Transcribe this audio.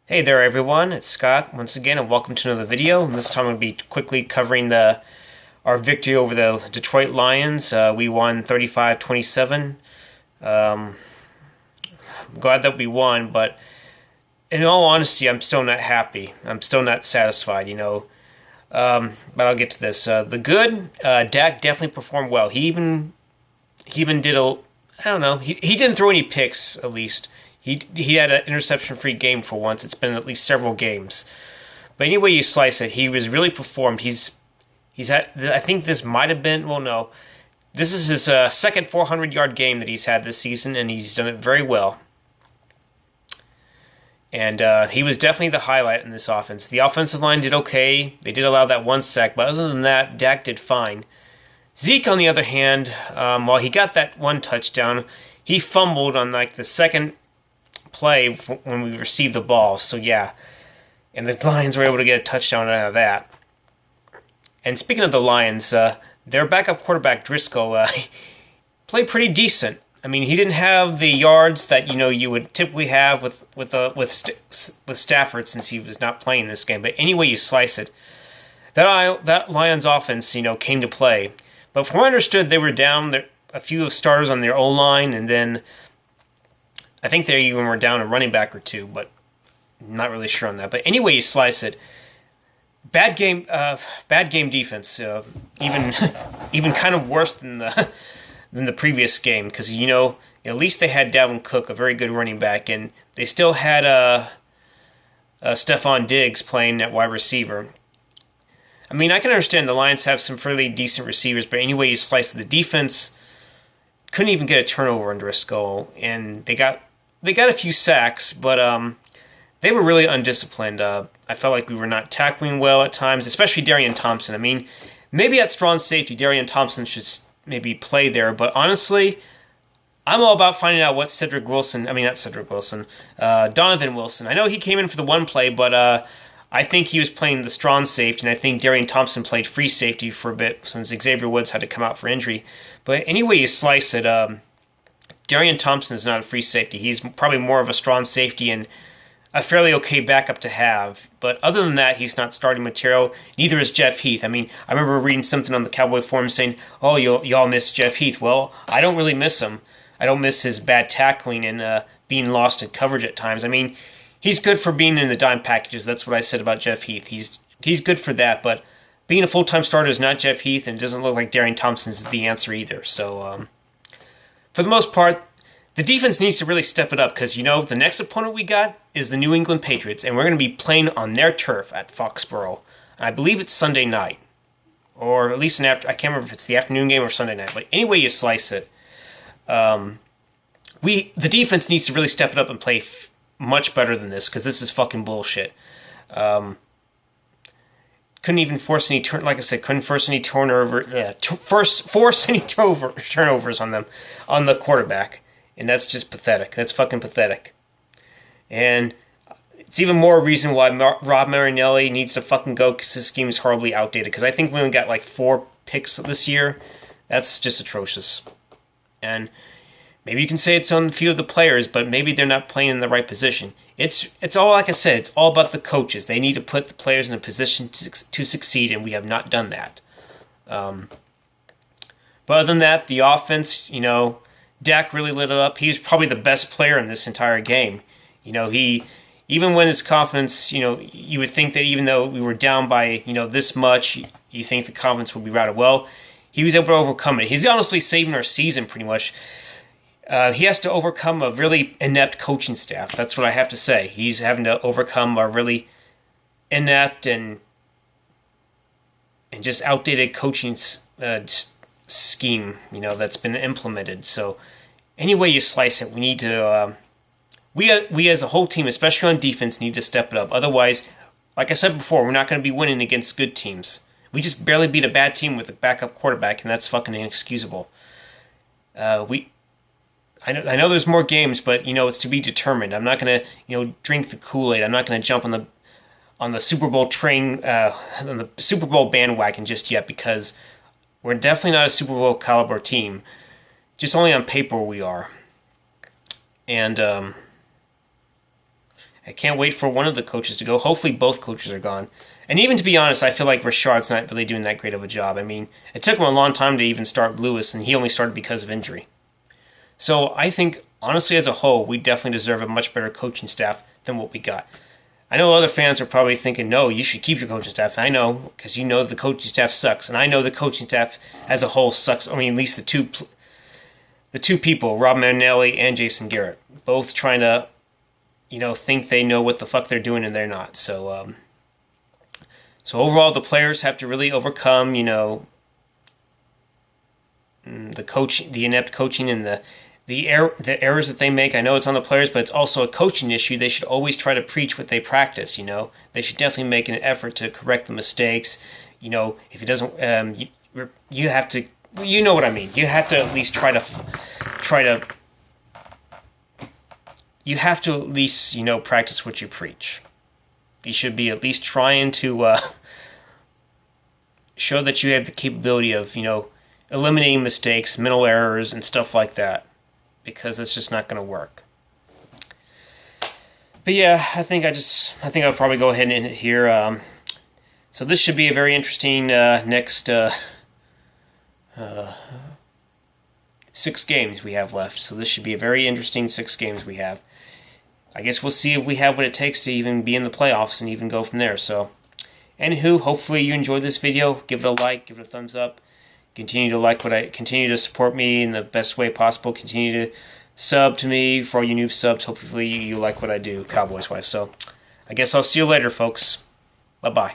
Hey there everyone, it's Scott once again and welcome to another video. And this time I'm going to be quickly covering our victory over the Detroit Lions. We won 35-27. I'm glad that we won, but in all honesty, I'm still not happy. I'm still not satisfied. But I'll get to this. The good, Dak definitely performed well. He even did I don't know, he didn't throw any picks at least. He had an interception-free game for once. It's been at least several games. But anyway you slice it, he was really performed. He's had, I think this might have been, well, no. This is his second 400-yard game that he's had this season, and he's done it very well. And he was definitely the highlight in this offense. The offensive line did okay. They did allow that one sack, but other than that, Dak did fine. Zeke, on the other hand, while he got that one touchdown, he fumbled on like the second play when we received the ball. So yeah, and the Lions were able to get a touchdown out of that. And speaking of the Lions, their backup quarterback Driscoll played pretty decent. I mean, he didn't have the yards that you would typically have with Stafford since he was not playing this game. But anyway you slice it, that Lions offense came to play. But from what I understood, they were down a few starters on their O-line, and then I think they even were down a running back or two, but I'm not really sure on that. But anyway you slice it, bad game defense, even even kind of worse than the previous game, because at least they had Dalvin Cook, a very good running back, and they still had Stephon Diggs playing at wide receiver. I mean, I can understand the Lions have some fairly decent receivers, but anyway you slice it, the defense couldn't even get a turnover on Driscoll, and they got a few sacks, but they were really undisciplined. I felt like we were not tackling well at times, especially Darian Thompson. I mean, maybe at strong safety, Darian Thompson should maybe play there, but honestly, I'm all about finding out what Donovan Wilson. I know he came in for the one play, but I think he was playing the strong safety, and I think Darian Thompson played free safety for a bit since Xavier Woods had to come out for injury. But anyway you slice it, Darian Thompson is not a free safety. He's probably more of a strong safety and a fairly okay backup to have. But other than that, he's not starting material. Neither is Jeff Heath. I mean, I remember reading something on the Cowboy forum saying, oh, y'all miss Jeff Heath. Well, I don't really miss him. I don't miss his bad tackling and being lost in coverage at times. I mean, he's good for being in the dime packages. That's what I said about Jeff Heath. He's good for that, but being a full-time starter is not Jeff Heath, and it doesn't look like Darian Thompson is the answer either. So, for the most part, the defense needs to really step it up because, the next opponent we got is the New England Patriots, and we're going to be playing on their turf at Foxborough. I believe it's Sunday night, or at least I can't remember if it's the afternoon game or Sunday night, but anyway you slice it, the defense needs to really step it up and play much better than this because this is fucking bullshit. Couldn't even force any couldn't force any force any turnovers on the quarterback, and that's just pathetic. That's fucking pathetic. And it's even more reason why Rob Marinelli needs to fucking go because his scheme is horribly outdated. Because I think we only got like 4 picks this year. That's just atrocious. And maybe you can say it's on a few of the players, but maybe they're not playing in the right position. It's all, like I said, it's all about the coaches. They need to put the players in a position to succeed, and we have not done that. But other than that, the offense, Dak really lit it up. He was probably the best player in this entire game. He, even when his confidence, you would think that even though we were down by, this much, you think the confidence would be routed. Well, he was able to overcome it. He's honestly saving our season pretty much. He has to overcome a really inept coaching staff. That's what I have to say. He's having to overcome a really inept and just outdated coaching scheme, that's been implemented. So, any way you slice it, we need to. We as a whole team, especially on defense, need to step it up. Otherwise, like I said before, we're not going to be winning against good teams. We just barely beat a bad team with a backup quarterback, and that's fucking inexcusable. I know there's more games, but it's to be determined. I'm not gonna drink the Kool-Aid. I'm not gonna jump on the Super Bowl train, on the Super Bowl bandwagon just yet because we're definitely not a Super Bowl caliber team. Just only on paper we are. And I can't wait for one of the coaches to go. Hopefully both coaches are gone. And even to be honest, I feel like Rashard's not really doing that great of a job. I mean, it took him a long time to even start Lewis, and he only started because of injury. So I think, honestly, as a whole, we definitely deserve a much better coaching staff than what we got. I know other fans are probably thinking, no, you should keep your coaching staff. I know, because you know the coaching staff sucks. And I know the coaching staff as a whole sucks. I mean, at least the two people, Rob Marinelli and Jason Garrett, both trying to, think they know what the fuck they're doing, and they're not. So overall, the players have to really overcome, the inept coaching and the errors that they make. I know it's on the players, but it's also a coaching issue. They should always try to preach what they practice. They should definitely make an effort to correct the mistakes. If it doesn't, you have to. You know what I mean. You have to at least try to. You have to at least practice what you preach. You should be at least trying to show that you have the capability of eliminating mistakes, mental errors, and stuff like that, because it's just not going to work. But yeah, I think I'll probably go ahead and end it here. So this should be a very interesting next 6 games we have left. So this should be a very interesting 6 games we have. I guess we'll see if we have what it takes to even be in the playoffs and even go from there. So, anywho, hopefully you enjoyed this video. Give it a like, give it a thumbs up. Continue to support me in the best way possible. Continue to sub to me for all you new subs. Hopefully you like what I do, Cowboys wise. So, I guess I'll see you later, folks. Bye bye.